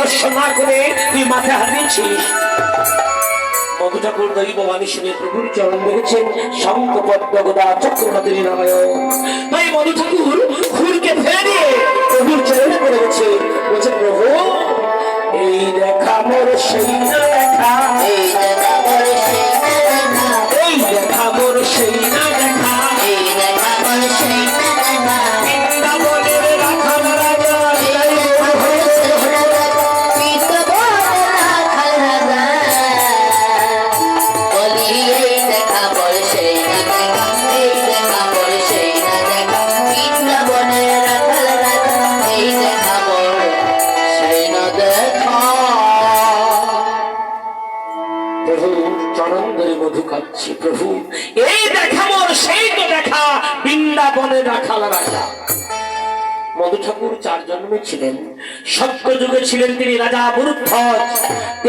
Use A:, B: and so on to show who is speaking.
A: দর্শন না করে তুই মাথায় হাত দিচ্ছিস। মধু ঠাকুর দৈব বাণী শুনে প্রভুর চরণ দেখেছেন শঙ্খ পদ্ম গদা চক্রবর্তী নারায়ণ। তাই মধু ঠাকুর ঘুরকে ফেলে দিয়ে প্রভুর চরণে পড়ে গেছে, বলছে প্রভু এই দেখা মোর সেই না দেখা, এই দেখা মোর সেই না দেখা, এই দেখা মোর সেই না দেখা, এই দেখা মোর সেই না দেখা। বৃন্দাবনের রাখাল রাজা প্রভু এই দেখা মোর সেই তো দেখা, বৃন্দাবনে রাখাল রাজা। মধু ঠাকুর 4 জন্মে ছিলেন। সত্য যুগে ছিলেন তিনি রাজা বরুদ্ধ।